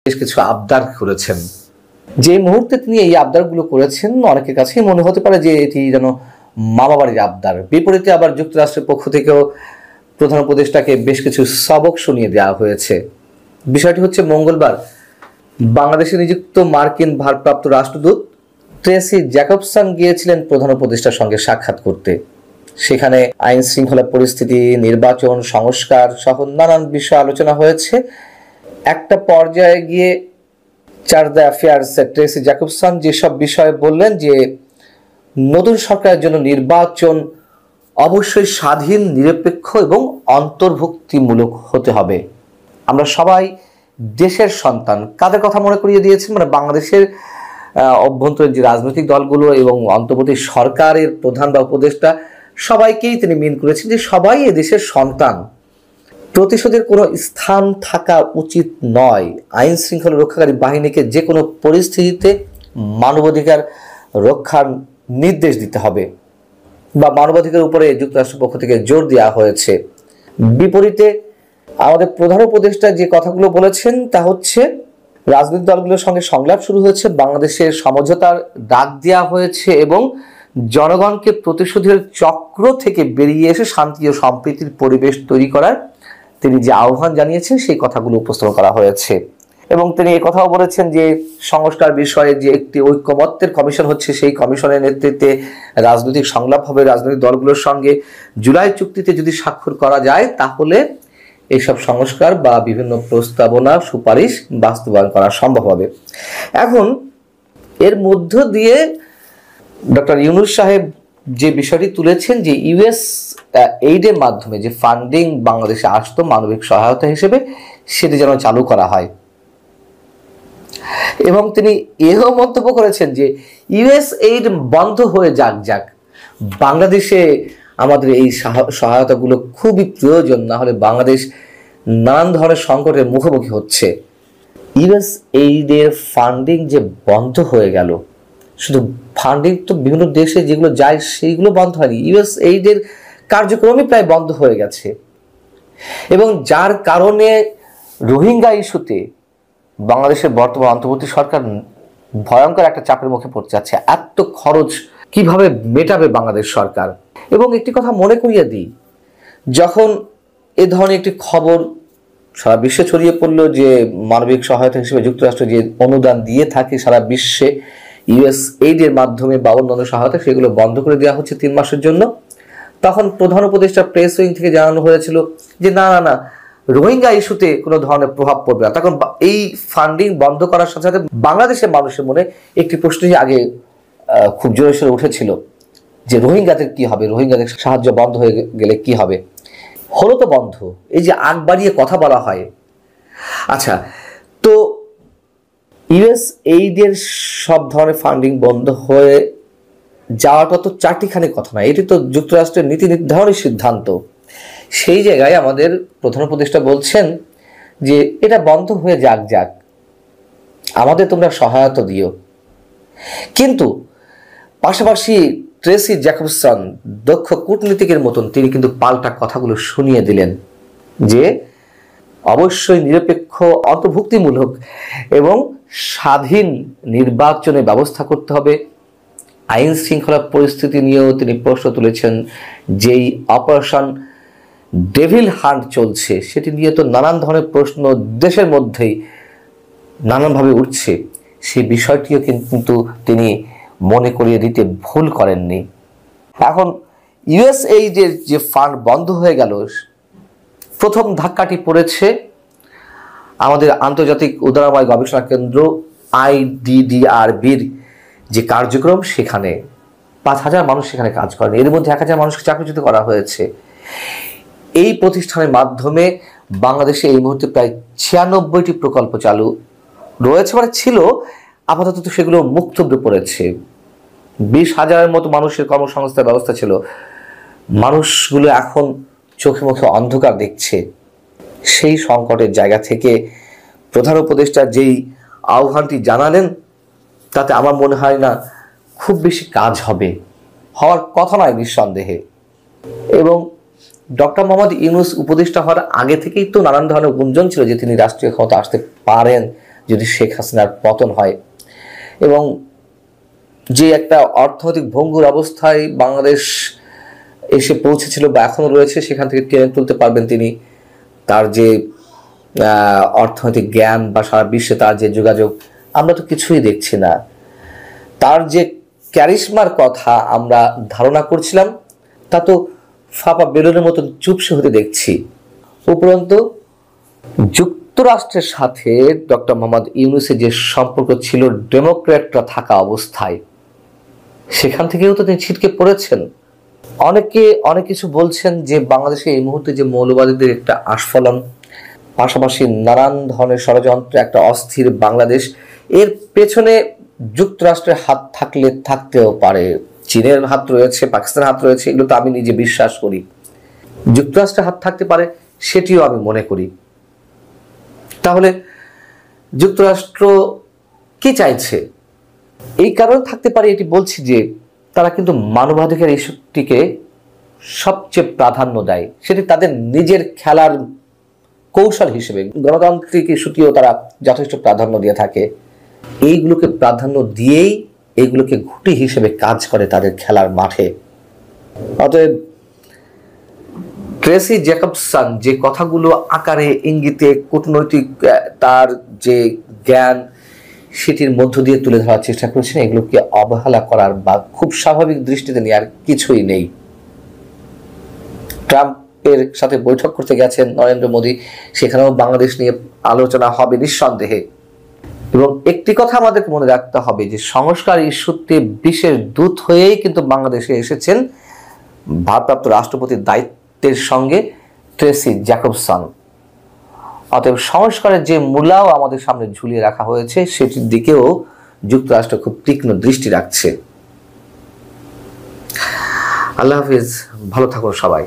বেশ কিছু আবদার করেছেন। যে মুহূর্তে তিনি এই আবদারগুলো করেছেন, অনেকের কাছেই মনে হতে পারে যে এটি যেন মামা বাড়ির আবদার। বিপরীতে আবার যুক্তরাষ্ট্রের পক্ষ থেকেও প্রধান উপদেষ্টাকে বেশ কিছু সবক শুনিয়ে দেওয়া হয়েছে। বিষয়টি হচ্ছে, মঙ্গলবার বাংলাদেশে নিযুক্ত মার্কিন ভারপ্রাপ্ত রাষ্ট্রদূত ট্রেসি জ্যাকবসন গিয়েছিলেন প্রধান উপদেষ্টার সঙ্গে সাক্ষাৎ করতে। সেখানে আইন শৃঙ্খলা পরিস্থিতি, নির্বাচন, সংস্কার সহ নানান বিষয় আলোচনা হয়েছে। একটা পর্যায়ে গিয়ে chargé d'affaires Tracy Jacobson যেসব বিষয়ে বললেন যে নতুন সরকারের জন্য নির্বাচন অবশ্যই স্বাধীন, নিরপেক্ষ এবং অন্তর্ভুক্তিমূলক হতে হবে। আমরা সবাই দেশের সন্তান। কাদের কথা মনে করিয়ে দিয়েছেন? মানে বাংলাদেশের অভ্যন্তরীণ যে রাজনৈতিক দলগুলো এবং অন্তর্বর্তী সরকারের প্রধান বা উপদেষ্টা সবাইকেই তিনি মিন করেছেন যে সবাই এ দেশের সন্তান। প্রতিশোধের কোনো স্থান থাকা উচিত নয়। আইন শৃঙ্খলা রক্ষাকারী বাহিনীকে যে কোনো পরিস্থিতিতে মানবাধিকার রক্ষার নির্দেশ দিতে হবে বা মানবাধিকার উপরে যুক্তরাষ্ট্রের পক্ষ থেকে জোর দেওয়া হয়েছে। বিপরীতে আমাদের প্রধান উপদেষ্টা যে কথাগুলো বলেছেন তা হচ্ছে, রাজনৈতিক দলগুলোর সঙ্গে সংলাপ শুরু হয়েছে, বাংলাদেশের সমঝোতার ডাক দেওয়া হয়েছে এবং জনগণকে প্রতিশোধের চক্র থেকে বেরিয়ে এসে শান্তি ও সম্প্রীতির পরিবেশ তৈরি করার তিনি যে আহ্বান জানিয়েছেন সেই কথাগুলো উপস্থাপন করা হয়েছে। এবং তিনি এই কথাও বলেছেন যে সংস্কার বিষয়ে যে একটি ঐক্যমত্যের কমিশন হচ্ছে, সেই কমিশনের নেতৃত্বে রাজনৈতিক সংলাপ হবে রাজনৈতিক দলগুলোর সঙ্গে। জুলাই চুক্তিতে যদি স্বাক্ষর করা যায় তাহলে এইসব সংস্কার বা বিভিন্ন প্রস্তাবনা, সুপারিশ বাস্তবায়ন করা সম্ভব হবে। এখন এর মধ্য দিয়ে ডক্টর ইউনূস সাহেব যে বিষয়টি তুলেছেন যে ইউএস এইডের মাধ্যমে যে ফান্ডিং বাংলাদেশে আসতো মানবিক সহায়তা হিসেবে, সেটি যেন চালু করা হয়। এবং তিনি এও মন্তব্য করেছেন যে ইউএস এইড বন্ধ হয়ে যাক, বাংলাদেশে আমাদের এই সহায়তাগুলো খুবই প্রয়োজন, না হলে বাংলাদেশ নানান ধরনের সংকটের মুখোমুখি হচ্ছে। ইউএস এইডের ফান্ডিং যে বন্ধ হয়ে গেল, শুধু ফান্ডিং তো বিভিন্ন দেশে যেগুলো যায় সেইগুলো বন্ধ হয়নি, ইউএস এইডের কার্যক্রমই প্রায় বন্ধ হয়ে গেছে। এবং যার কারণে রোহিঙ্গা ইস্যুতে বাংলাদেশের বর্তমান অন্তর্বর্তী সরকার ভয়ঙ্কর একটা চাপের মুখে পড়তে যাচ্ছে। এত খরচ কিভাবে মেটাবে বাংলাদেশ সরকার? এবং একটি কথা মনে করিয়ে দিই, যখন এ ধরনের একটি খবর সারা বিশ্বে ছড়িয়ে পড়লো যে মানবিক সহায়তা হিসেবে যুক্তরাষ্ট্র যে অনুদান দিয়ে থাকে সারা বিশ্বে ইউএস এইডের মাধ্যমে বা অন্যান্য সহায়তা, সেগুলো বন্ধ করে দেওয়া হচ্ছে 3 মাসের জন্য, তখন প্রধান উপদেষ্টা প্রেস উইং থেকে জানানো হয়েছিল যে না, রোহিঙ্গা ইস্যুতে কোনো ধরনের প্রভাব পড়বে না। তখন এই ফান্ডিং বন্ধ করার সাথে সাথে বাংলাদেশের মানুষের মনে একটি প্রশ্নই আগে খুব জোরে সোরে উঠেছিল যে রোহিঙ্গাদের কি হবে, রোহিঙ্গাদের সাহায্য বন্ধ হয়ে গেলে কি হবে। হলো তো বন্ধ। এই যে আগ বাড়িয়ে কথা বলা হয়। আচ্ছা, তো ইউএস এইডের সব ধরনের ফান্ডিং বন্ধ হয়ে যাওয়াটা তো চারটিখানি কথা নয়, এটি তো যুক্তরাষ্ট্রের নীতি নির্ধারণের সিদ্ধান্ত। সেই জায়গায় আমাদের প্রধান উপদেষ্টা বলছেন যে এটা বন্ধ হয়ে যাক, আমাদের তোমরা সহায়তা দিও। কিন্তু পাশাপাশি ট্রেসি জ্যাকবসন দক্ষ কূটনীতিকের মতন তিনি কিন্তু পাল্টা কথাগুলো শুনিয়ে দিলেন যে অবশ্যই নিরপেক্ষ, অন্তর্ভুক্তিমূলক এবং স্বাধীন নির্বাচনের ব্যবস্থা করতে হবে। আইন শৃঙ্খলা পরিস্থিতি নিয়েও তিনি প্রশ্ন তুলেছেন। যেই অপারেশন ডেভিল হান্ট চলছে সেটি নিয়ে তো নানান ধরনের প্রশ্ন দেশের মধ্যেই নানানভাবে উঠছে, সেই বিষয়টিও কিন্তু তিনি মনে করিয়ে দিতে ভুল করেননি। এখন ইউএস এইডের যে ফান্ড বন্ধ হয়ে গেল, প্রথম ধাক্কাটি পড়েছে আমাদের আন্তর্জাতিক উদারময় গবেষণা কেন্দ্র IDDRBর যে কার্যক্রম, সেখানে 5,000 মানুষ সেখানে কাজ করেন, এর মধ্যে 1,000 মানুষকে চাকরিচ্যুত করা হয়েছে। এই প্রতিষ্ঠানের মাধ্যমে বাংলাদেশে এই মুহূর্তে প্রায় 96টি প্রকল্প চালু রয়েছে, মানে ছিল, আপাতত সেগুলো মুক্তব্য পড়েছে। 20,000-এর মতো মানুষের কর্মসংস্থানের ব্যবস্থা ছিল, মানুষগুলো এখন চোখে মুখে অন্ধকার দেখছে। সেই সংকটের জায়গা থেকে প্রধান উপদেষ্টা যেই আহ্বানটি জানালেন তাতে আমার মনে হয় না খুব বেশি কাজ হবে, হওয়ার কথা নয় নিঃসন্দেহে। এবং ডক্টর মোহাম্মদ ইউনূস উপদেষ্টা হওয়ার আগে থেকেই তো নানান ধরনের গুঞ্জন ছিল যে তিনি রাষ্ট্রীয় ক্ষমতা আসতে পারেন, যদি শেখ হাসিনার পতন হয় এবং যে একটা অর্থনৈতিক ভঙ্গুর অবস্থায় বাংলাদেশ এসে পৌঁছেছিল বা এখনো রয়েছে, সেখান থেকে টেনে তুলতে পারবেন তিনি। তার যে অর্থনৈতিক জ্ঞান বা সারা বিশ্বে তার যে যোগাযোগ, আমরা তো কিছুই দেখছি না। তার যে ক্যারিশমার কথা আমরা ধারণা করছিলাম, তা তো ফাঁপা বেলুনের মতন চুপসে হতে দেখছি। উপরন্তু যুক্তরাষ্ট্রের সাথে ডক্টর মোহাম্মদ ইউনূসের যে সম্পর্ক ছিল ডেমোক্র্যাটরা থাকা অবস্থায়, সেখান থেকেও তো তিনি ছিটকে পড়েছেন। অনেকে অনেক কিছু বলছেন যে বাংলাদেশে এই মুহূর্তে যে মৌলবাদীদের একটা আস্ফলন, পাশাপাশি নানান ধরনের ষড়যন্ত্র, একটা অস্থির বাংলাদেশ, এর পেছনে যুক্তরাষ্ট্রের হাত থাকলে থাকতেও পারে, চীনের হাত রয়েছে, পাকিস্তানের হাত রয়েছে, এগুলো তো আমি নিজে বিশ্বাস করি। যুক্তরাষ্ট্রের হাত থাকতে পারে, সেটিও আমি মনে করি। তাহলে যুক্তরাষ্ট্র কি চাইছে? এই কারণে থাকতে পারে এটি বলছি যে তারা কিন্তু মানবাধিকার ইস্যুটিকে সবচেয়ে প্রাধান্য দেয়, সেটি তাদের নিজের খেলার কৌশল হিসেবে। গণতান্ত্রিক ইস্যুটিও তারা যথেষ্ট প্রাধান্য দিয়ে থাকে। এইগুলোকে প্রাধান্য দিয়েই এইগুলোকে ঘুঁটি হিসেবে কাজ করে তাদের খেলার মাঠে। অতএব ট্রেসি জ্যাকবসন যে কথাগুলো আকারে ইঙ্গিতে কূটনৈতিক তার যে জ্ঞান সেটির মধ্য দিয়ে তুলে ধরার চেষ্টা করেছেন, এগুলোকে অবহেলা করার বা খুব স্বাভাবিক দৃষ্টিতে নেওয়ার কিছুই নেই। ট্রাম্পের সাথে বৈঠক করতে গেছেন নরেন্দ্র মোদী, সেখানেও বাংলাদেশ নিয়ে আলোচনা হবে নিঃসন্দেহে। এবং একটি কথা আমাদেরকে মনে রাখতে হবে যে সংস্কার ইস্যুতে বিশেষ দূত হয়েই কিন্তু বাংলাদেশে এসেছেন ভারপ্রাপ্ত রাষ্ট্রপতির দায়িত্বের সঙ্গে ট্রেসি জ্যাকবসন। অতএব সংস্কারের যে মূলাও আমাদের সামনে ঝুলিয়ে রাখা হয়েছে, সেটির দিকেও যুক্তরাষ্ট্র খুব তীক্ষ্ণ দৃষ্টি রাখছে। আল্লাহ হাফিজ, ভালো থাকুন সবাই।